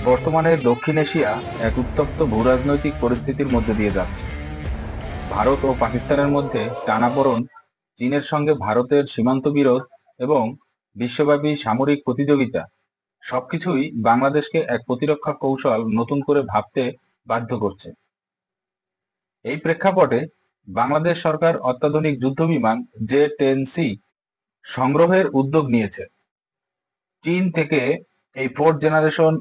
বর্তমানে দক্ষিণ এশিয়া এক উত্তপ্ত ভূরাজনৈতিক পরিস্থিতির মধ্যে দিয়ে যাচ্ছে। ভারত ও পাকিস্তানের মধ্যে টানাপোড়েন, চীনের সঙ্গে ভারতের সীমান্ত বিরোধ এবং বিশ্বব্যাপী সামরিক প্রতিযোগিতা সবকিছুই বাংলাদেশকে এক প্রতিরক্ষা কৌশল নতুন করে ভাবতে বাধ্য করছে। এই প্রেক্ষাপটে বাংলাদেশ সরকার অত্যাধুনিক যুদ্ধবিমান জে-10C সংগ্রহের উদ্যোগ নিয়েছে। চীন থেকে এই fourth generation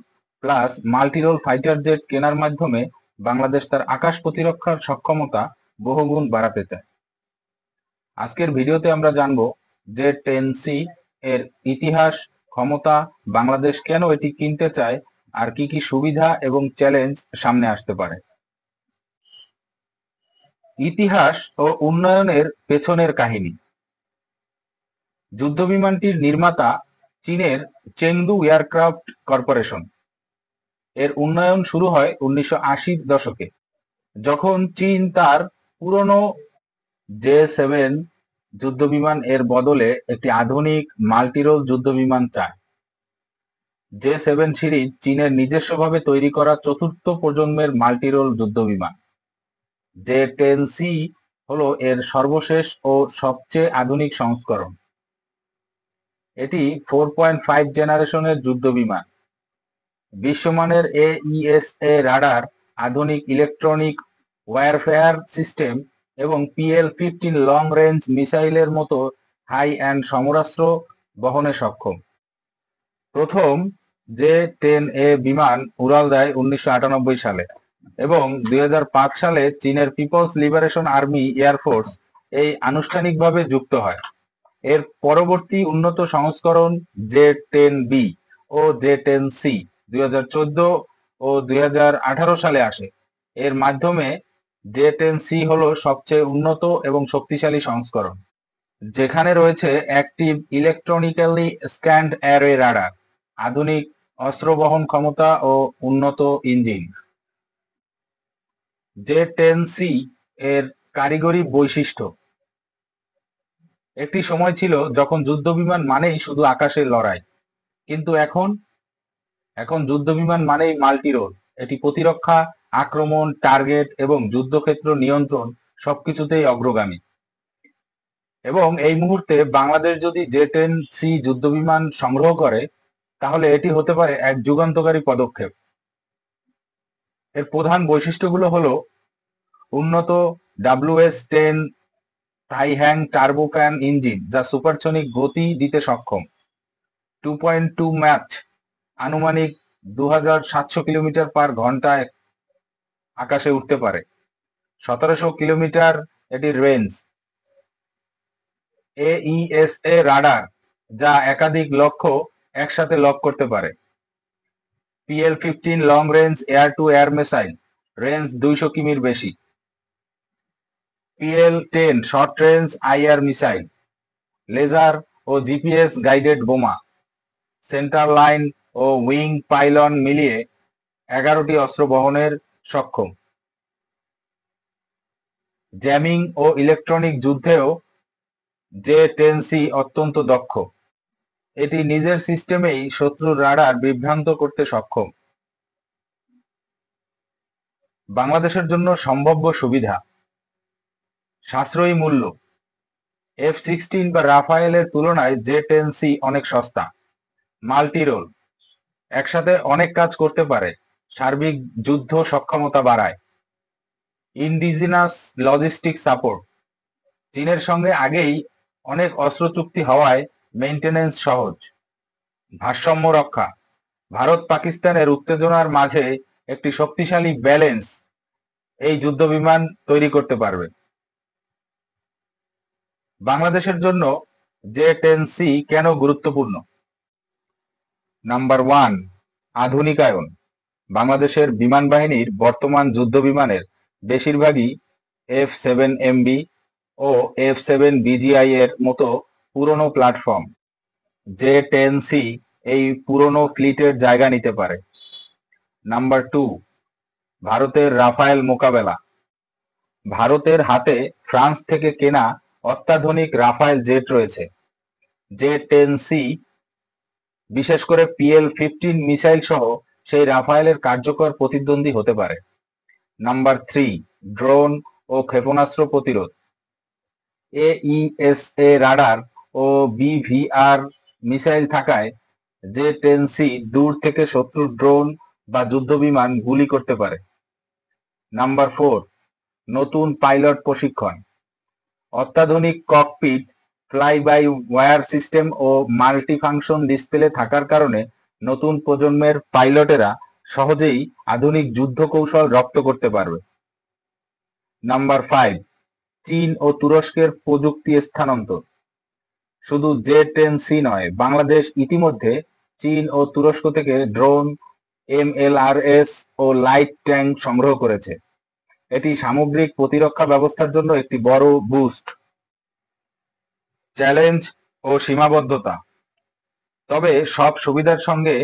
plus multirole fighter jet কেনার মাধ্যমে বাংলাদেশ তার আকাশ প্রতিরক্ষার সক্ষমতা বহুগুণ বাড়াতে চায়। আজকের ভিডিওতে আমরা জানব জে-10C এর ইতিহাস, ক্ষমতা, বাংলাদেশ কেন এটি কিনতে চায়, আর কি কি সুবিধা এবং চ্যালেঞ্জ সামনে আসতে পারে। ইতিহাস ও উন্নয়নের পেছনের কাহিনী। যুদ্ধবিমানটির নির্মাতা চীনের চেংদু এয়ারক্রাফট কর্পোরেশন। এর উন্নয়ন শুরু হয় 1980-র দশকে, যখন চীন তার পুরনো জে-7 যুদ্ধবিমান এর বদলে একটি আধুনিক মাল্টিরোল যুদ্ধবিমান চায়। জে-7 সিরিজ চীনের নিজস্বভাবে তৈরি করা চতুর্থ প্রজন্মের মাল্টিরোল যুদ্ধবিমান। জে-10C হলো এর সর্বশেষ ও সবচেয়ে আধুনিক সংস্করণ। এটি 4.5 জেনারেশনের যুদ্ধবিমান, বিশ্বমানের AESA রাডার, আধুনিক ইলেকট্রনিক ওয়ারফেয়ার সিস্টেম এবং PL-15 লং রেঞ্জ মিসাইলের মতো হাই অ্যান্ড সমরাস্ত্র বহনে সক্ষম। প্রথম জে-10A বিমান উড়াল দেয় 1998 সালে এবং 2005 সালে চীনের পিপলস লিবারেশন আর্মি এয়ারফোর্স এই আনুষ্ঠানিকভাবে যুক্ত হয়। এর পরবর্তী উন্নত সংস্করণ জে-10B ও জে-10C 2014 ও 2018 সালে আসে। এর মাধ্যমে জে-10C হলো সবচেয়ে উন্নত এবং শক্তিশালী সংস্করণ, যেখানে রয়েছে active electronically scanned array radar, আধুনিক অস্ত্র বহন ক্ষমতা ও উন্নত ইঞ্জিন। জে-10C এর কারিগরি বৈশিষ্ট্য। একটি সময় ছিল যখন যুদ্ধবিমান মানেই শুধু আকাশের লড়াই, কিন্তু এখন যুদ্ধবিমান মানেই মাল্টিরোল। এটি প্রতিরক্ষা, আক্রমণ, টার্গেট এবং যুদ্ধক্ষেত্র নিয়ন্ত্রণ সবকিছুতেই অগ্রগামী। এবং এই মুহূর্তে বাংলাদেশ যদি জে-10C যুদ্ধবিমান সংগ্রহ করে, তাহলে এটি হতে পারে এক যুগান্তকারী পদক্ষেপ। এর প্রধান বৈশিষ্ট্যগুলো হলো উন্নত WS-10 থাইহ্যাং টার্বোফ্যান ইঞ্জিন, যা সুপারসনিক গতি দিতে সক্ষম। 2.2 ম্যাচ, আনুমানিক 2700 কিলোমিটার পার ঘন্টায় আকাশে উঠতে পারে। 1700 কিলোমিটার এটির রেঞ্জ। AESA রাডার, যা একাধিক লক্ষ্য একসাথে লক করতে পারে। PL-15 long range air to air missile, range 200 কিমির বেশি। PL-10 short range IR missile, laser ও GPS গাইডেড বোমা। সেন্টার লাইন ও উইং পাইলন মিলিয়ে 11টি অস্ত্র বহনের সক্ষম। জ্যামিং ও ইলেকট্রনিক যুদ্ধেও জে-10C অত্যন্ত দক্ষ। এটি নিজের সিস্টেমেই শত্রুর রাডার বিভ্রান্ত করতে সক্ষম। বাংলাদেশের জন্য সম্ভাব্য সুবিধা: সাশ্রয়ী মূল্য। F-16 বা রাফায়েলের তুলনায় জে-10C অনেক সস্তা। মাল্টিরোল, একসাথে অনেক কাজ করতে পারে, সার্বিক যুদ্ধ সক্ষমতা বাড়ায়। ইন্ডিজিনাস লজিস্টিক সাপোর্ট, চীনের সঙ্গে আগেই অনেক অস্ত্র চুক্তি হওয়ায় মেইনটেনেন্স সহজ। ভারসাম্য রক্ষা, ভারত পাকিস্তানের উত্তেজনার মাঝে একটি শক্তিশালী ব্যালেন্স এই যুদ্ধবিমান তৈরি করতে পারবে। বাংলাদেশের জন্য জে-10C কেন গুরুত্বপূর্ণ? নাম্বার 1, আধুনিকায়ন। বাংলাদেশের বিমান বাহিনীর বর্তমান যুদ্ধবিমানের বেশিরভাগই F-7MB ও F-7BGI এর মতো পুরনো প্ল্যাটফর্ম। জে-10C এই পুরনো ফ্লিটের জায়গা নিতে পারে। নাম্বার 2, ভারতের রাফায়েল মোকাবেলা। ভারতের হাতে ফ্রান্স থেকে কেনা অত্যাধুনিক রাফায়েল জেট রয়েছে। জে-10C বিশেষ করে PL-15 মিসাইল সহ সেই রাফায়েলের কার্যকর প্রতিদ্বন্দ্বী হতে পারে। নাম্বার 3, ড্রোন ও ক্ষেপণাস্ত্র প্রতিরোধ। এইএসএ রাডার ও বিভিআর মিসাইল থাকায় জে-10সি দূর থেকে শত্রুর ড্রোন বা যুদ্ধবিমান গুলি করতে পারে। নাম্বার 4, নতুন পাইলট প্রশিক্ষণ। অত্যাধুনিক cockpit, fly by wire system ও মাল্টিফাংশন ডিসপ্লে থাকার কারণে নতুন প্রজন্মের পাইলটেরা সহজেই আধুনিক যুদ্ধ কৌশল রপ্ত করতে পারবে। নাম্বার 5, চীন ও তুরস্কের প্রযুক্তি স্থানান্তর। শুধু জে-10সি নয়, বাংলাদেশ ইতিমধ্যে চীন ও তুরস্ক থেকে ড্রোন, এমএলআরএস ও লাইট ট্যাঙ্ক সংগ্রহ করেছে। এটি সামগ্রিক প্রতিরক্ষা ব্যবস্থার জন্য একটি বড় বুস্ট। চ্যালেঞ্জ ও সীমাবদ্ধতা। তবে সব সুবিধার সঙ্গে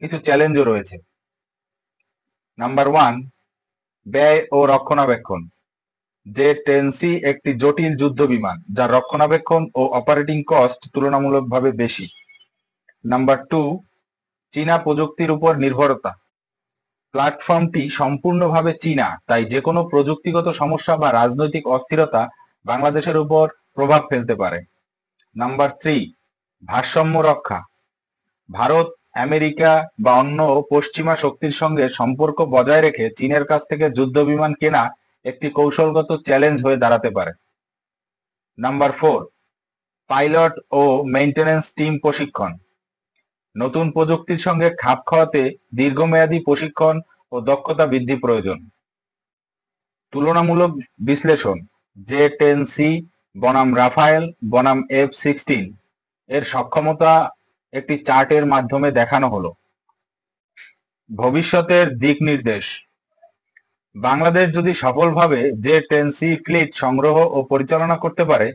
কিছু চ্যালেঞ্জও রয়েছে। নাম্বার 1, ব্যয় ও রক্ষণাবেক্ষণ। জে-10সি একটি জটিল যুদ্ধবিমান, যার রক্ষণাবেক্ষণ ও অপারেটিং কস্ট তুলনামূলকভাবে বেশি। নাম্বার 2, চীনা প্রযুক্তির উপর নির্ভরতা। প্ল্যাটফর্মটি সম্পূর্ণভাবে চীনা, তাই যেকোনো প্রযুক্তিগত সমস্যা বা রাজনৈতিক অস্থিরতা বাংলাদেশের উপর প্রভাব ফেলতে পারে। নাম্বার 3, ভারসাম্য রক্ষা। ভারত, আমেরিকা বা অন্য পশ্চিমা শক্তির সঙ্গে সম্পর্ক বজায় রেখে চীনের কাছ থেকে যুদ্ধবিমান কেনা একটি কৌশলগত চ্যালেঞ্জ হয়ে দাঁড়াতে পারে। নাম্বার 4, পাইলট ও মেইনটেনেন্স টিম প্রশিক্ষণ। নতুন প্রযুক্তির সঙ্গে খাপ খাওয়াতে দীর্ঘমেয়াদী প্রশিক্ষণ ও দক্ষতা বৃদ্ধি প্রয়োজন। তুলনামূলক বিশ্লেষণ। জে-10সি বনাম রাফায়েল বনাম F-16 এর সক্ষমতা একটি চার্টের মাধ্যমে দেখানো হলো। ভবিষ্যতের দিক নির্দেশ। বাংলাদেশ যদি সফলভাবে জে-10সি ফ্লিট সংগ্রহ ও পরিচালনা করতে পারে,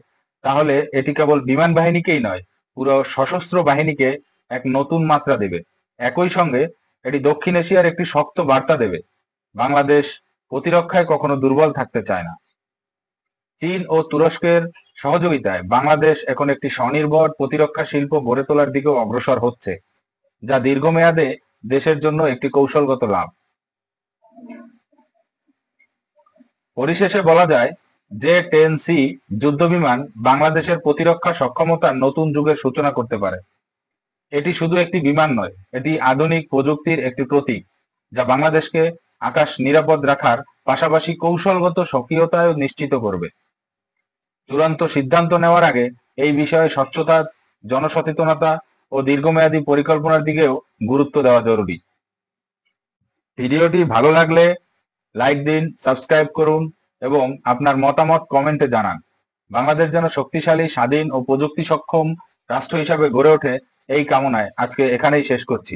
তাহলে এটি কেবল বিমান বাহিনীকেই নয়, পুরো সশস্ত্র বাহিনীকে এক নতুন মাত্রা দেবে। একই সঙ্গে এটি দক্ষিণ এশিয়ার একটি শক্ত বার্তা দেবে, বাংলাদেশ প্রতিরক্ষায় কখনো দুর্বল থাকতে চায় না। চীন ও তুরস্কের সহযোগিতায় বাংলাদেশ এখন একটি স্বনির্ভর প্রতিরক্ষা শিল্প গড়ে তোলার দিকেও অগ্রসর হচ্ছে, যা দীর্ঘমেয়াদে দেশের জন্য একটি কৌশলগত লাভ। পরিশেষে বলা যায়, জে-10সি যুদ্ধবিমান বাংলাদেশের প্রতিরক্ষা সক্ষমতার নতুন যুগের সূচনা করতে পারে। এটি শুধু একটি বিমান নয়, এটি আধুনিক প্রযুক্তির একটি প্রতীক, যা বাংলাদেশকে আকাশ নিরাপদ রাখার পাশাপাশি কৌশলগত সক্রিয়তাও নিশ্চিত করবে। চূড়ান্ত সিদ্ধান্ত নেওয়ার আগে এই বিষয়ে স্বচ্ছতা, জনসচেতনতা ও দীর্ঘমেয়াদী পরিকল্পনার দিকেও গুরুত্ব দেওয়া জরুরি। ভিডিওটি ভালো লাগলে লাইক দিন, সাবস্ক্রাইব করুন এবং আপনার মতামত কমেন্টে জানান। বাংলাদেশ যেন শক্তিশালী, স্বাধীন ও প্রযুক্তি সক্ষম রাষ্ট্র হিসাবে গড়ে ওঠে, এই কামনায় আজকে এখানেই শেষ করছি।